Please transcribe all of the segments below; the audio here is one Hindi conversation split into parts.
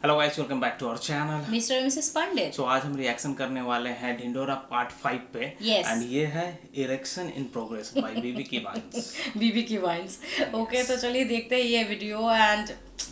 Hello guys, welcome back to our channel Mr और मिसेस पंडित। सो आज हम रिएक्शन करने वाले हैं ढिंढोरा पार्ट 5 पे। Yes. एंड ये है इरेक्शन इन प्रोग्रेस बाय बीबी की वाइन्स। बीबी की वाइन्स। ओके, तो चलिए देखते हैं ये वीडियो। एंड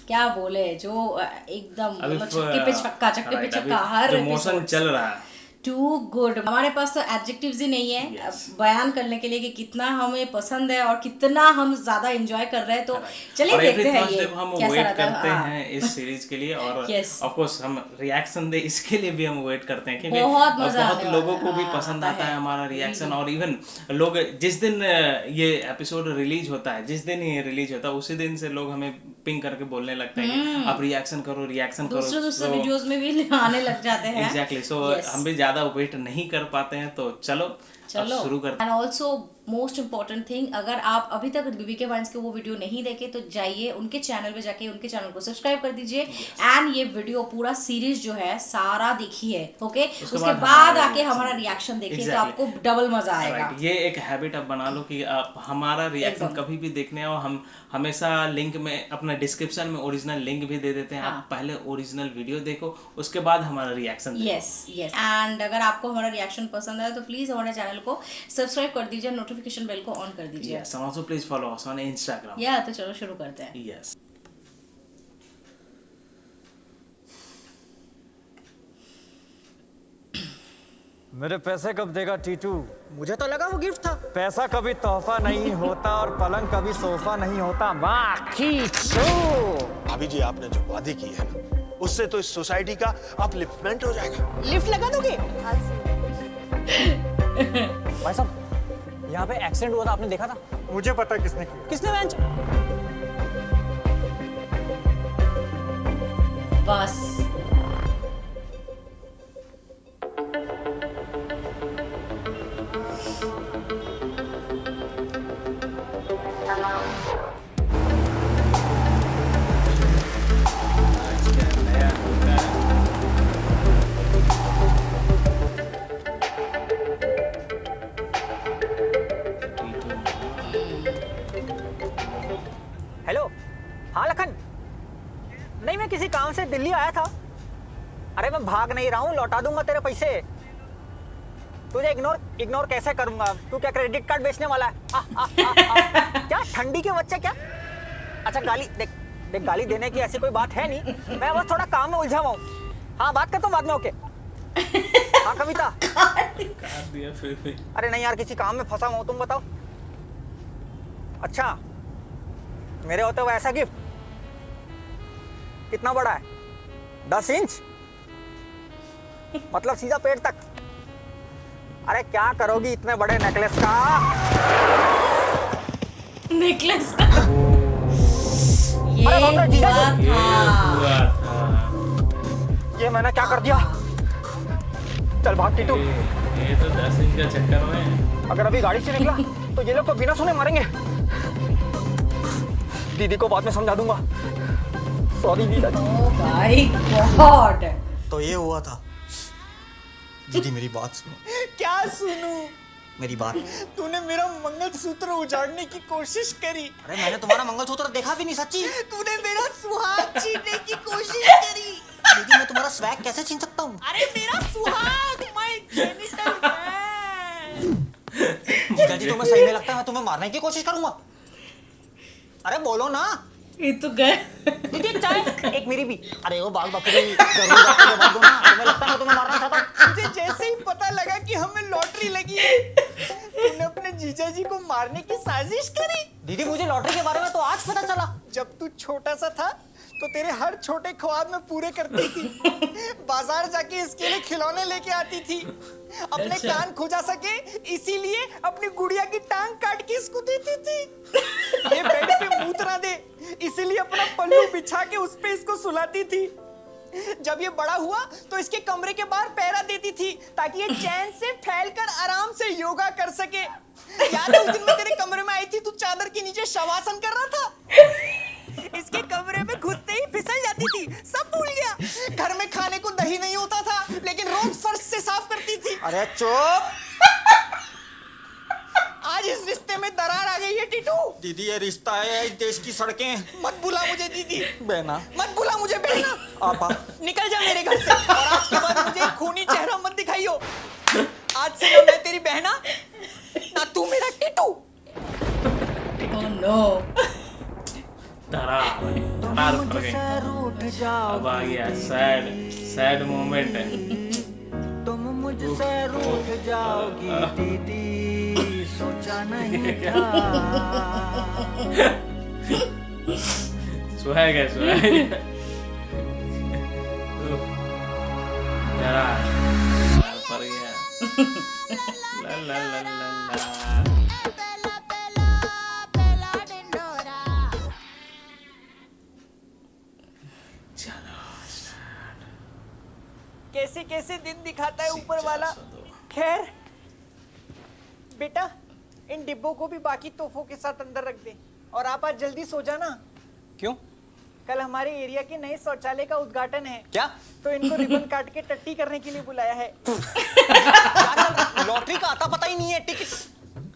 क्या बोले, जो एकदम मतलब चक्के पे चक्का हर जो मोशन चल रहा है टू गुड। हमारे पास तो एडजेक्टिव्स ही नहीं है Yes. बयान करने के लिए कि कितना हमें पसंद है और कितना हम ज्यादा एंजॉय कर रहे हैं। तो चलिए और देखते हैं ये हम वेट करते हाँ। हैं इस सीरीज के लिए और Yes. ऑफ कोर्स हम रिएक्शन दे इसके लिए भी हम वेट करते हैं क्योंकि बहुत मजा बहुत आने लोगों वाला को भी हाँ, पसंद आता है हमारा रिएक्शन। और इवन लोग जिस दिन ये एपिसोड रिलीज होता है, जिस दिन ये रिलीज होता है उसी दिन से लोग हमें पिंग करके बोलने लगते हैं कि आप रिएक्शन करो दूसरे वीडियोस में भी आने लग जाते हैं। एग्जैक्टली। सो हम भी ज्यादा वेट नहीं कर पाते हैं, तो चलो शुरू करते हैं। And also most important thing, अगर आप अभी तक बीबी के वाइन्स के वो वीडियो नहीं देखे तो जाइए उनके चैनल पे जाके उनके चैनल को सब्सक्राइब कर दीजिए। एंड ये वीडियो पूरा सीरीज जो है सारा देखिए। ओके, उसके बाद आके हमारा रिएक्शन देखिए तो आपको डबल मजा आएगा। ये एक हैबिट आप बना लो कि आप हमारा रिएक्शन कभी भी देखने आओ, हम हमेशा लिंक में अपना डिस्क्रिप्शन में ओरिजिनल लिंक भी दे देते हैं। आप पहले ओरिजिनल वीडियो देखो, उसके बाद हमारा रिएक्शन देखो। यस। एंड अगर आपको हमारा रिएक्शन पसंद आए तो प्लीज हमारे चैनल को सब्सक्राइब कर दीजिए, नोटिफिकेशन बेल को ऑन कर दीजिए। Yes, and also please follow us on Instagram. या तो चलो शुरू करते हैं। Yes. मेरे पैसे कब देगा टीटू? मुझे तो लगा वो गिफ्ट था। पैसा कभी तोहफा नहीं होता और पलंग कभी सोफा नहीं होता। भाभी जी, आपने जो वादे की है ना, उससे तो इस सोसाइटी का अपलिफ्टमेंट हो जाएगा। लिफ्ट लगा दोगे? भाई साहब, यहाँ पे एक्सीडेंट हुआ था, आपने देखा था? मुझे पता किसने किया। किसने बेंच? बस हेलो, हाँ लखन। नहीं, मैं किसी काम से दिल्ली आया था। अरे मैं भाग नहीं रहा हूँ, लौटा दूंगा तेरे पैसे। तुझे इग्नोर कैसे करूंगा? तू क्या क्रेडिट कार्ड बेचने वाला है? क्या ठंडी के बच्चे क्या? अच्छा गाली देख गाली देने की ऐसी कोई बात है नहीं। मैं बस थोड़ा काम में उलझा हुआ हूँ। हाँ, बात करता हूँ बाद में। ओके। हाँ कविता। फिर भी अरे नहीं यार, किसी काम में फंसा हुआ हूँ, तुम बताओ। अच्छा, मेरे होते हुए ऐसा गिफ्ट कितना बड़ा है? 10 इंच? मतलब सीधा पेट तक। अरे क्या करोगी इतने बड़े नेकलेस का? नेकलेस का ये अरे बाप रे, जीजा जी। हुआ था। ये मैंने क्या कर दिया? चल भाग टीटू। ये तो 10 इंच का चक्कर में। अगर अभी गाड़ी से निकला तो ये लोग तो बिना सुने मारेंगे। दीदी को बाद में समझा दूंगा। सॉरी दीदा जी। Oh my God. तो ये हुआ था। दीदी मेरी बात सुनो। क्या सुनूं? मेरी बात। तूने मेरा मंगलसूत्र उजाड़ने की कोशिश करी। अरे मैंने तुम्हारा मंगलसूत्र देखा भी नहीं, सच्ची। तूने मेरा सुहाग छीनने की कोशिश करी। दीदी मैं तुम्हारा स्वैग कैसे छीन सकता हूँ? अरे मेरा सुहाग, माय जेनिटल मैन। जीजा जी तुम्हें सही नहीं लगता, मैं तुम्हें मारने की कोशिश करूंगा। अरे बोलो ना। ये तो गए। दीदी चाय एक मेरी भी। अरे वो बाल बकरी जरूर आपको बात दो ना। तुम्हें लगता है मैं तुम्हें मारना चाहता हूँ? मुझे जैसे ही पता लगा कि हमें लॉटरी लगी है, तूने अपने जीजा जी को मारने की साजिश करी। दीदी मुझे लॉटरी के बारे में तो आज पता चला। जब तू छोटा सा था तो तेरे हर छोटे ख्वाब में पूरे करती थी। बाजार जाके इसके लिए खिलौने लेके आती थी। अपने कान खुजा सके इसीलिए अपनी गुड़िया की टांग काट के इसको देती थी। ये बेड पे मूत्रा दे इसीलिए अपना पल्लू बिछा के उस पे इसको सुलाती थी। जब ये बड़ा हुआ तो इसके कमरे के बाहर पैरा देती थी ताकि ये चैन से फैलकर आराम से योगा कर सके। याद है उस दिन मैं तेरे कमरे में आई थी, तू चादर के नीचे शवासन कर रहा था। इसके कमरे में घुसते ही फिसल जाती थी, सब भूल गया। घर में खाने को दही नहीं होता था लेकिन रोज फर्श से साफ करती थी। अरे चुप। आज इस रिश्ते में दरार आ गई है टीटू। दीदी ये रिश्ता है, इस देश की सड़कें। मत बुला मुझे दीदी। बहना मत बुला मुझे बहना। आपा निकल जा मेरे घर से और आज के बाद मुझे खूनी चेहरा मत दिखाइयो। आज से ना मैं तेरी बहना ना तू मेरा टिटू। Oh no. धरार पड़ गई। अब आ गया सैड मोमेंट है। तुम मुझसे रूठ जाओगी दीदी, सोचा नहीं था। स्वैग है धरार पड़ गया। ला ला ला ला ला। कैसे कैसे दिन दिखाता है ऊपर वाला। खैर बेटा, इन डिब्बों को भी बाकी तोहफों के साथ अंदर रख दे और आप आज जल्दी सो जाना। क्यों? कल हमारे एरिया के नए शौचालय का उद्घाटन है। क्या? तो इनको रिबन काट के टट्टी करने के लिए बुलाया है। लॉटरी का आता पता ही नहीं है। टिकट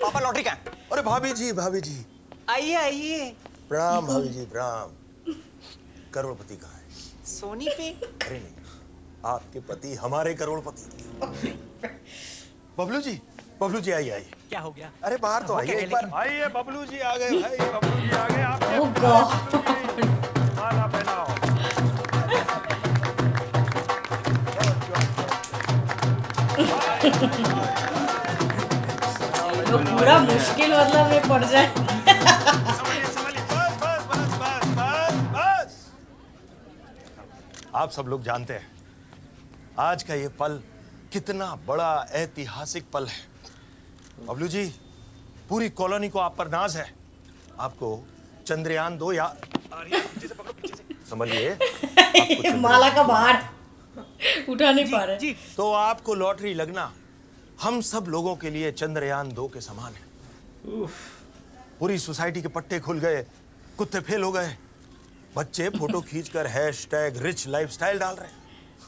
पापा लॉटरी का है। अरे भाभी जी आइए आइए। प्रणाम भाभी जी प्रणाम। करोड़पति कहाँ है? सोनी पे। अरे नहीं, आपके पति हमारे करोड़पति। बबलू जी आइए। क्या हो गया? अरे बाहर तो आइए एक बार। आइए बबलू जी आ गए भाई, बबलू जी आ गए। आपके Oh God. माला पहनाओ। तो पूरा मुश्किल मतलब में पड़ जाए। संभालिए। बस। आप सब लोग जानते हैं आज का ये पल कितना बड़ा ऐतिहासिक पल है। बबलू जी, पूरी कॉलोनी को आप पर नाज है। आपको चंद्रयान 2 या पीछे से पकड़ो, पीछे से संभलिए। आपको चंद्रयान माला का भार उठा नहीं पा रहे। तो आपको लॉटरी लगना हम सब लोगों के लिए चंद्रयान 2 के समान है। पूरी सोसाइटी के पट्टे खुल गए, कुत्ते फेल हो गए, बच्चे फोटो खींचकर हैशटैग रिच लाइफस्टाइल डाल रहे हैं,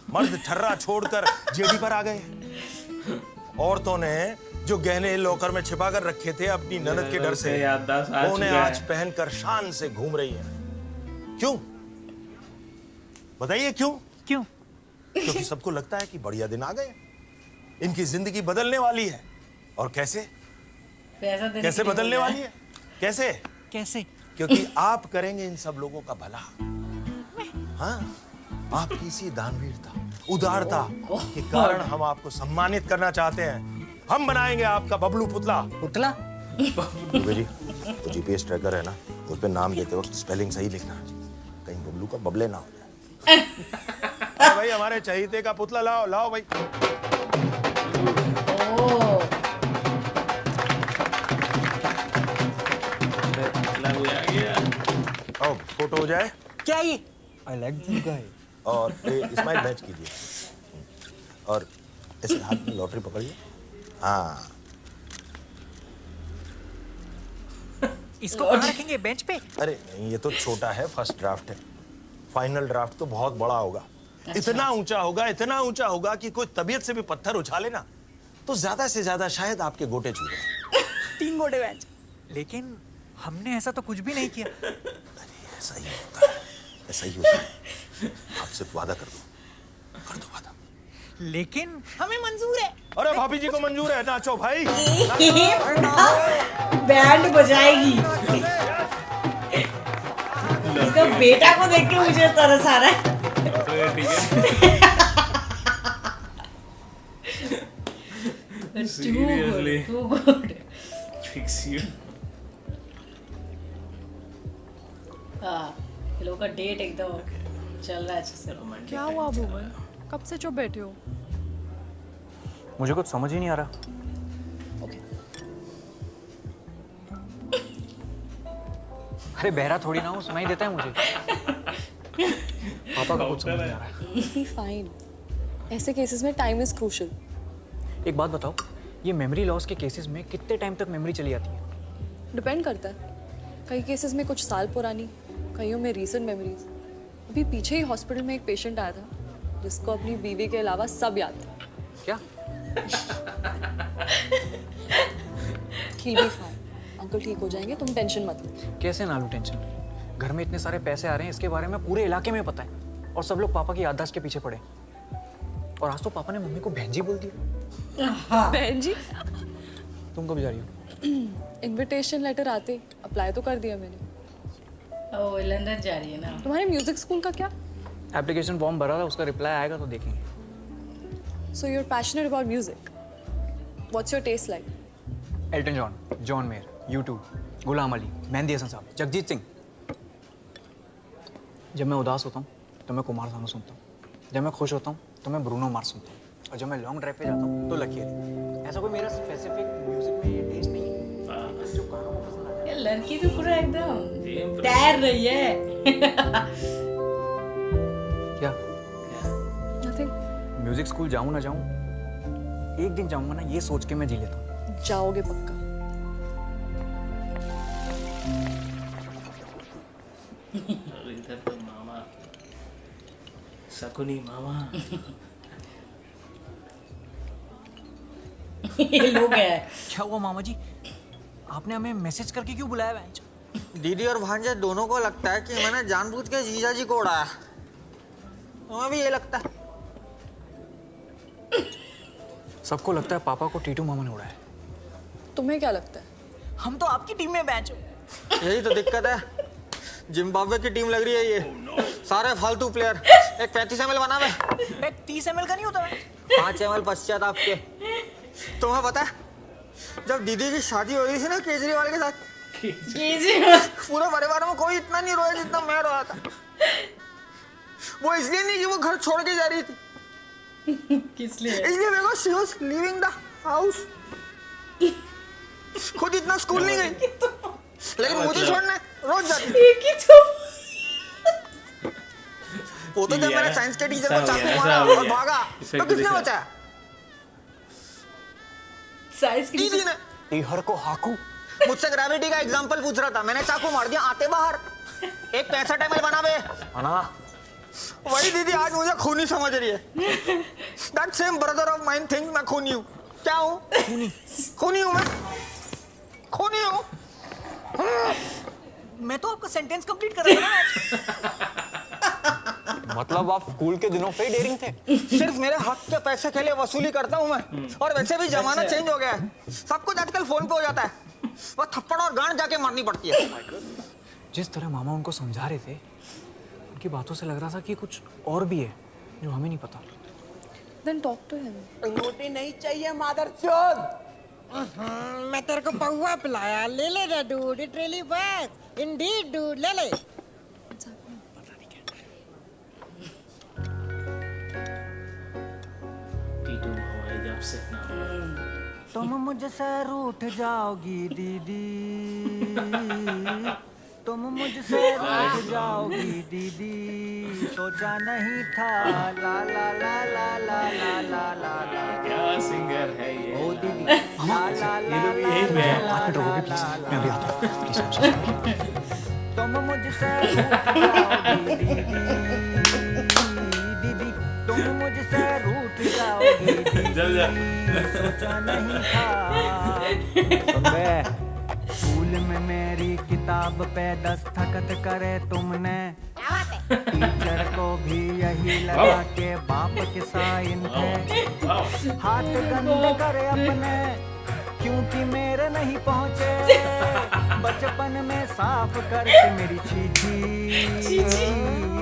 मर्द ठर्रा छोड़कर जेडी पर आ गए, औरतों ने जो गहने लॉकर में छिपा कर रखे थे अपनी ननद के डर से, वो उन्हें आज पहनकर शान से घूम रही है। क्यों बताइए क्यों? क्योंकि सबको लगता है कि बढ़िया दिन आ गए, इनकी जिंदगी बदलने वाली है। और कैसे बदलने वाली है? कैसे? क्योंकि आप करेंगे इन सब लोगों का भला। हाँ, आपकी इसी दानवीरता, उदारता के कारण हम आपको सम्मानित करना चाहते हैं। हम बनाएंगे आपका बबलू पुतला। दुबे जी, वो जीपीएस ट्रैकर है ना, उस पे नाम देते वक्त स्पेलिंग सही लिखना, कहीं बबलू का बबले ना हो जाए। भाई हमारे चहीते का पुतला लाओ भाई। आओ फोटो हो जाए। क्या ये? I like this guy. और स्माइल मैच कीजिए और ऐसे हाथ में लॉटरी पकड़िए। हाँ, इसको कहाँ रखेंगे? बेंच पे? अरे नहीं, ये तो छोटा है, फर्स्ट ड्राफ्ट है। फाइनल ड्राफ्ट तो बहुत बड़ा होगा। इतना ऊंचा होगा कि कोई तबीयत से भी पत्थर उछाले ना तो ज्यादा से ज्यादा शायद आपके गोटे छू जाए। 3 गोटे बेंच। लेकिन हमने ऐसा तो कुछ भी नहीं किया। अरे ऐसा ही होता है, ऐसा ही होता है। आप सिर्फ वादा कर दो वादा। लेकिन हमें मंजूर है। अरे भाभी जी को मंजूर है, नाचो भाई। बैंड बजाएगी। इसका बेटा को देख के मुझे तरस आ रहा है। Seriously. Too good. Fix you. हाँ, ये लोगों का डेट एकदम चल रहा है अच्छे से। क्या हुआ भुवन? कब से चुप बैठे हो? मुझे कुछ समझ ही नहीं आ रहा। अरे बहरा थोड़ी ना हूँ, सुनाई देता है मुझे। पापा का कुछ समझ नहीं आ रहा है। फाइन। ऐसे केसेस में टाइम इज क्रूशियल। एक बात बताओ, ये मेमोरी लॉस के केसेस में कितने टाइम तक मेमोरी चली जाती है? डिपेंड करता है। कई केसेस में कुछ साल पुरानी, कईयों में रीसेंट मेमोरीज। अभी पीछे ही हॉस्पिटल में एक पेशेंट आया था जिसको अपनी बीवी के अलावा सब याद था। क्या? He'll be fine. अंकल ठीक हो जाएंगे, तुम टेंशन मत लो। कैसे ना लूं टेंशन? घर में इतने सारे पैसे आ रहे हैं, इसके बारे में पूरे इलाके में पता है। और सब लोग पापा की याददाश्त के पीछे पड़े। और आज तो पापा ने मम्मी को बहन जी बोल दिया। बहन जी? तुम कब जा रही हो? इनविटेशन लेटर आते अप्लाई तो कर दिया मैंने। ओ लंदन जा रही है ना। तुम्हारे म्यूजिक स्कूल का क्या? एप्लीकेशन फॉर्म भरा था, उसका रिप्लाई आएगा तो देखेंगे। So you're passionate about music. What's your taste like? Elton John, John Mayer, U2, Ghulam Ali, Mehdi Hassan Sahab, Jagjit Singh. जब मैं उदास होता हूँ तो मैं कुमार सानू सुनता हूँ, जब मैं खुश होता हूँ तो मैं ब्रूनो मार्स सुनता हूँ, और जब मैं लॉन्ग ड्राइव पे जाता हूँ तो लकी अली। ऐसा कोई मेरा स्पेसिफिक म्यूजिक में ये टेस्ट नहीं है जो कानों को पसंद आता है। ये लड़की तो पूरा एकदम तैर रही है। क्या? Nothing. म्यूजिक स्कूल जाऊँ ना जाऊँ, एक दिन जाऊँगा ना, ये सोच के मैं जी लेता हूँ। जाओगे पक्का। और इधर तो मामा, शकुनी मामा। ये लोग हैं। क्या हुआ मामा जी, आपने हमें मैसेज करके क्यों बुलाया बेंच? दीदी और भांजे दोनों को लगता है कि मैंने जानबूझ के जीजा जी को उड़ाया। तुम्हें भी ये लगता है? सबको लगता है पापा को टीटू मामा ने उड़ाया। तुम्हें क्या लगता है? हम तो आपकी टीम में बेंच। यही तो दिक्कत है, जिम्बाब्वे की टीम लग रही है ये। सारे फालतू प्लेयर। एक 35 ml बना मैं। एक 30 ml का नहीं होता? 5 ml पश्चात आपके। तुम्हें पता है जब दीदी की शादी हो रही थी ना केजरीवाल के साथ, पूरे परिवार में कोई इतना नहीं रोया जितना मैं रोया था। वो इसलिए नहीं कि वो घर छोड़ के जा रही थी, किस लिए? इसलिए मेरे को she was leaving the house. खुद इतना स्कूल नहीं गई, लेकिन मुझे छोड़ने रोज जाती थी। वो तो जब मैंने साइंस के टीचर को चाकू मारा और भागा तो किसने बचाया? साइंस की दीदी ने। टीहर को हाकू। मुझसे ग्रेविटी का एग्जांपल पूछ रहा था, मैंने चाकू मार दिया आते बाहर। एक 65 ml बना बे। वही दीदी आज मुझे खूनी समझ रही है। That same brother of mine thinks मैं खूनी हूँ। क्या हूँ? खूनी हूँ मैं। खूनी हूँ। मैं तो आपका सेंटेंस कंप्लीट कर रहा था। मतलब आप स्कूल के दिनों पे ही डेयरिंग थे? सिर्फ मेरे हक के पैसे के लिए वसूली करता हूँ मैं। और वैसे भी जमाना चेंज हो गया है, सब कुछ आजकल फोन पे हो जाता है। वो थप्पड़ और गांड जाके मारनी पड़ती है। जिस तरह मामा उनको समझा रहे थे, उनकी बातों से लग रहा था कि कुछ और भी है जो हमें नहीं पता। Then talk to him. रोटी नहीं चाहिए मादरचोद। मैं तेरे को पौवा पिलाया, ले ले रे dude, it really works. Indeed dude, ले ले। टीटू मामा जब से ना तुम मुझसे रूठ जाओगी दीदी, तुम मुझसे रूठ जाओगी दीदी, सोचा नहीं था। ला ला ला ला ला ला ला ला ला। क्या सिंगर है ये? ओ दीदी ला ला ला ला मैं अभी आता हूँ। Please I'm so sorry। तुम मुझसे रूठ जाओगी दीदी, दीदी तुम मुझसे रूठ जाओगी दीदी, सोचा नहीं था। स्कूल में मेरी किताब पे दस्तखत करे तुमने, टीचर को भी यही लगा के बाप के साइन थे। हाथ गंदे करे अपने क्योंकि मेरे नहीं पहुंचे, बचपन में साफ करके मेरी चीची।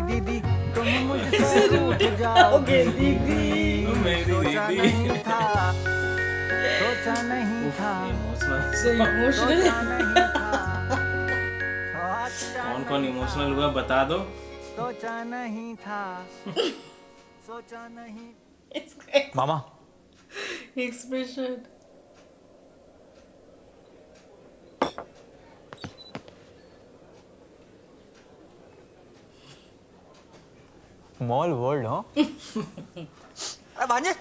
दीदी तुम मुझसे रूठ जाओगे दीदी, सोचा नहीं था, सोचा नहीं था, सोचा नहीं था। कौन कौन इमोशनल हुआ बता दो। सोचा नहीं था, सोचा नहीं। मामा एक्सप्रेशन। Small world. हाँ अरे भांजे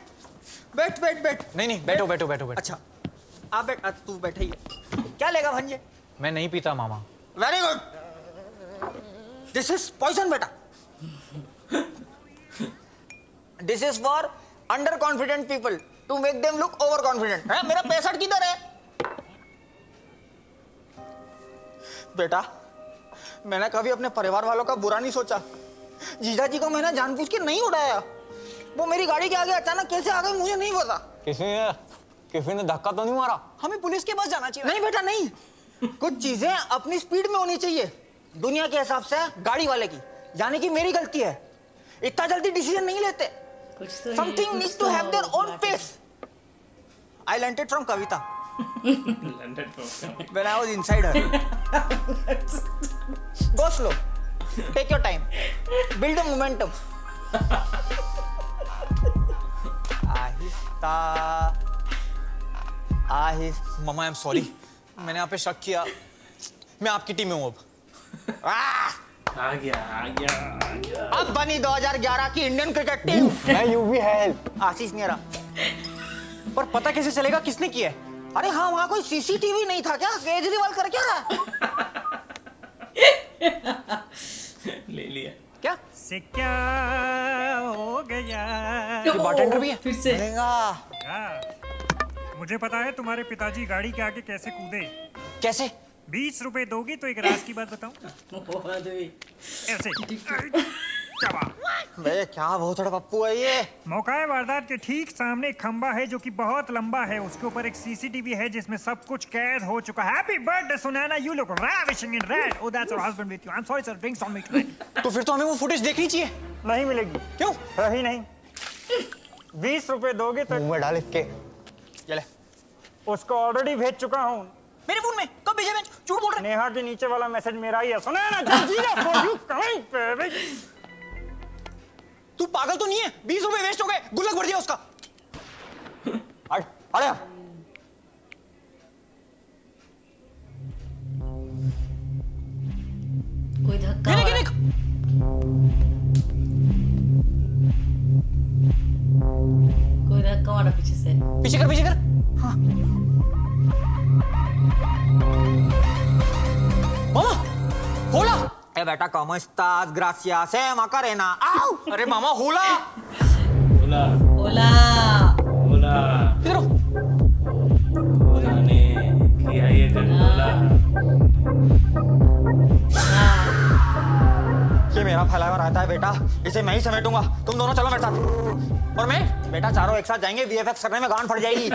बैठ बैठ बैठ। नहीं नहीं, बैठो बैठो बैठो बैठो। अच्छा आप बैठ, तू बैठे ही है। क्या लेगा भांजे? मैं नहीं पीता मामा। Very good. This is poison बेटा। This is for under confident people to make them look over confident. है मेरा 65 किधर है बेटा? मैंने कभी अपने परिवार वालों का बुरा नहीं सोचा, जीजा जी को मैंने जानबूझ के नहीं उड़ाया, वो मेरी गाड़ी के आगे अचानक कैसे आ गई मुझे नहीं पता। किसी ने धक्का तो नहीं मारा? हमें पुलिस के पास जाना चाहिए। नहीं बेटा नहीं, कुछ चीजें अपनी स्पीड में होनी चाहिए दुनिया के हिसाब से, गाड़ी वाले की, यानी कि मेरी गलती है। इतना जल्दी डिसीजन नहीं लेते। Something needs to have their own pace. I learned it from Kavita when I was inside her. Go slow, take your time, build a momentum. Aahista Aahista. Mama I am sorry, मैंने आप पे शक किया। मैं आपकी टीम में हूँ अब। आ गया। अब बनी 2011 की इंडियन क्रिकेट टीम। मैं यूवी हेल्प। आशीष नेहरा। पर पता कैसे चलेगा किसने किया है? अरे हाँ, वहाँ कोई सीसीटीवी नहीं था क्या? केजरीवाल कर क्या रहा है? ले लिया क्या से क्या हो गया? बारटेंडर भी है फिर से। मुझे पता है तुम्हारे पिताजी गाड़ी के आगे कैसे कूदे। कैसे? 20 रुपए दोगी तो एक राज की बात बताऊं? ऐसे बे क्या बहुत बड़ा पप्पू है ये। मौका है वारदात के ठीक सामने एक खंबा है जो कि बहुत लंबा है, उसके ऊपर एक सीसीटीवी है जिसमें सब कुछ कैद हो चुका है। Happy birthday Sunaina, you look ravishing in red. Oh, that's your husband with you. I'm sorry sir, drinks on me tonight. तो फिर तो हमें वो फुटेज देखनी चाहिए। नहीं मिलेगी। क्यों? रही नहीं। 20 रुपए दोगे तो मुंह में डाल इसके। ये ले। उसको ऑलरेडी भेज चुका हूँ। मेरे फोन में कब भेजा? मैं झूठ बोल रहा है। नेहा के नीचे वाला मैसेज मेरा ही है। सुनैना जल्दी for you coming baby. तू पागल तो नहीं है? 20 रुपए वेस्ट हो गए, गुल्लक भर दिया उसका। हट अरे कोई धक्का गिने, हो रहा गिने। है। कोई धक्का मारा पीछे से। पीछे कर, पीछे कर। हाँ। मामा होला। ए बेटा कम estás? Gracias, Macarena. आओ। अरे मामा होला। होला ओला होला इधर आओ। होला ने किया ये कर होला। ये मेरा फैला हुआ रहता है बेटा, इसे मैं ही समेटूंगा। तुम दोनों चलो मेरे साथ। और मैं बेटा चारों एक साथ जाएंगे, वीएफएक्स करने में गांड फट जाएगी।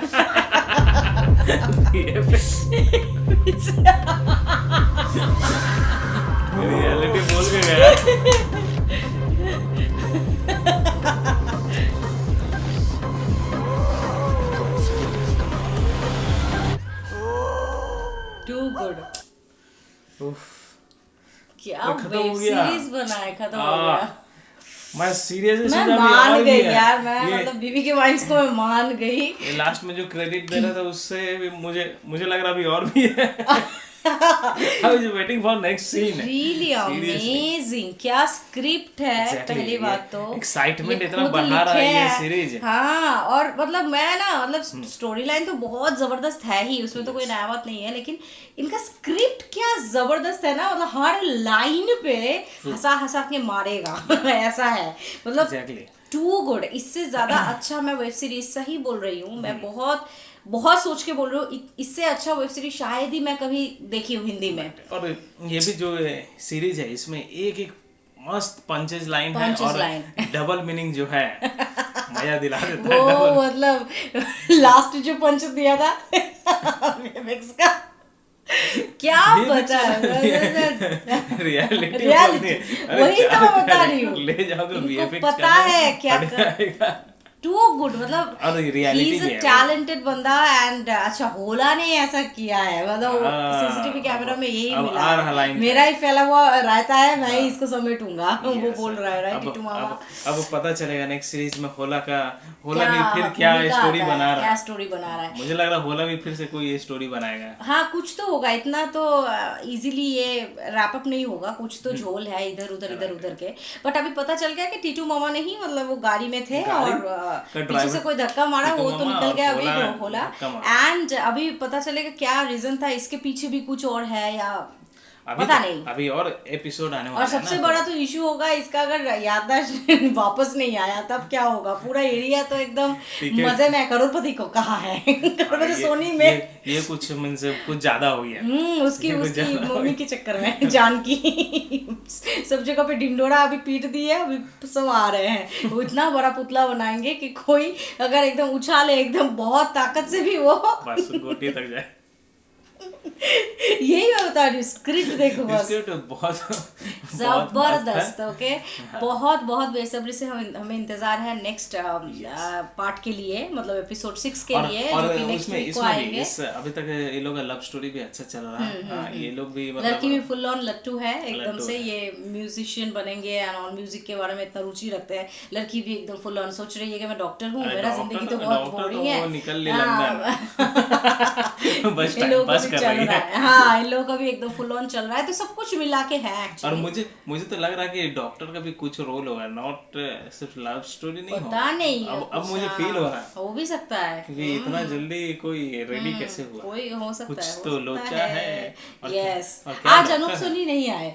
रियलिटी बोल के गया। Too good. क्या खत्म हो वेब गया। सीरीज बनाए, खत्म हो गया। मैं सीरियसली मैं सोचा मान गई यार, मैं ये मतलब बीबी के वाइन्स को मैं मान गई। लास्ट में जो क्रेडिट दे रहा था उससे भी मुझे लग रहा अभी और भी है। I was waiting for next scene. Really amazing, क्या स्क्रिप्ट है। Exactly, पहली बात तो एक्साइटमेंट ये इतना खुद बढ़ा रहा है लिखे ये है। सीरीज। हाँ, और मतलब मैं ना मतलब स्टोरी लाइन तो बहुत जबरदस्त है ही, उसमें तो कोई नया बात नहीं है, लेकिन इनका स्क्रिप्ट क्या जबरदस्त है ना, मतलब हर लाइन पे हंसा हंसा के मारेगा। ऐसा है मतलब टू गुड। इससे ज्यादा अच्छा मैं वेब सीरीज सही बोल रही हूँ, मैं बहुत सोच के बोल रही हूँ, इससे अच्छा वेब सीरीज शायद ही मैं कभी देखी हूँ हिंदी में। और ये भी जो सीरीज है इसमें एक एक मस्त पंचेज लाइन है और डबल मीनिंग जो है मजा दिला देता है। वो मतलब लास्ट जो पंच दिया था VFX का क्या बता रियलिटी वही तो मैं बता रही हूँ। ले जाओगे VFX पता है क्या टू गुड, मतलब ही इज अ टैलेंटेड बंदा। एंड अच्छा होला ने ऐसा किया है, मतलब सीसीटीवी कैमरा में यही मिला, मेरा ही फैला हुआ रहता है, मैं ही इसको समेटूंगा। वो बोल रहा है राइट टिटू मामा। अब पता चलेगा नेक्स्ट सीरीज में होला भी फिर क्या स्टोरी बना रहा है। मुझे लग रहा है होला भी फिर से कोई स्टोरी बनाएगा। हाँ कुछ तो होगा, इतना तो इजीली ये रैप अप नहीं होगा, कुछ तो झोल है इधर उधर के। बट अभी पता चल गया कि टीटू मामा नहीं, मतलब वो गाड़ी में थे और पीछे से कोई धक्का मारा, वो तो निकल गया अभी होला। एंड अभी पता चलेगा क्या रीजन था, इसके पीछे भी कुछ और है या पता नहीं अभी और एपिसोड आने और वाला है सबसे ना, बड़ा तो इशू होगा इसका, अगर याददाश्त वापस नहीं आया तब क्या होगा। पूरा एरिया तो एकदम मजे में करोड़पति को कहा है करोड़पति सोनी में ये कुछ मींस कुछ ज्यादा हो गया। उसकी मम्मी के चक्कर में जान की सब जगह पे ढिंडोरा अभी पीट दी है, अभी सब आ रहे हैं। वो इतना बड़ा पुतला बनाएंगे कि कोई अगर एकदम उछाले एकदम बहुत ताकत से भी वो बस गोटी तक जाए। यही मैं बता रही हूँ, स्क्रिप्ट देखो बस स्क्रिप्ट बहुत जबरदस्त। ओके, बहुत बहुत बेसब्री से हमें इंतजार है नेक्स्ट पार्ट के लिए, मतलब एपिसोड 6 के लिए, जो कि नेक्स्ट वीक को आएंगे। अभी तक ये लोग का लव स्टोरी भी अच्छा चल रहा है। हाँ, ये लोग भी मतलब लड़की भी फुल ऑन लट्टू है एकदम से, ये म्यूजिशियन बनेंगे एंड ऑन म्यूजिक के बारे में इतना रुचि रखते हैं। लड़की भी एकदम फुल ऑन सोच रही है कि मैं डॉक्टर हूँ, मेरा जिंदगी तो बहुत बोरिंग है, निकल ले लंदन बस इन टाइम लोगों पास को कर चल रही रहा है। है। हाँ, इन लोगों का भी एकदम फुल ऑन चल रहा है, तो सब कुछ मिला के है और एक्चुअली। मुझे तो लग रहा है कि डॉक्टर का भी कुछ रोल होगा, नॉट सिर्फ लव स्टोरी नहीं होगा। पता नहीं, अब मुझे फील हो रहा है, हो भी सकता है क्योंकि इतना जल्दी कोई रेडी कैसे हुआ। कोई हो सकता कुछ है, हो तो सकता लोचा है। और यस, और क्या आज डॉक्टर अनूप है? सोनी नहीं आए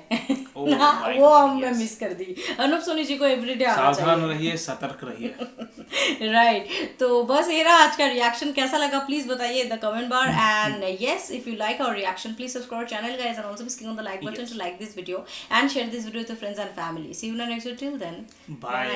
Oh ना, my वो God, हमने yes. मिस कर दी। अनूप सोनी जी को एवरीडे आना सावधान चाहिए। रहिए, सतर्क रहिए। राइट, तो बस ये रहा आज का रिएक्शन। कैसा लगा प्लीज बताइए in the comment bar, and yes, if you like our reaction please subscribe channel guys, and also clicking on the like button to like this video and share this video with your friends and family. See you in the next video. Till then, Bye.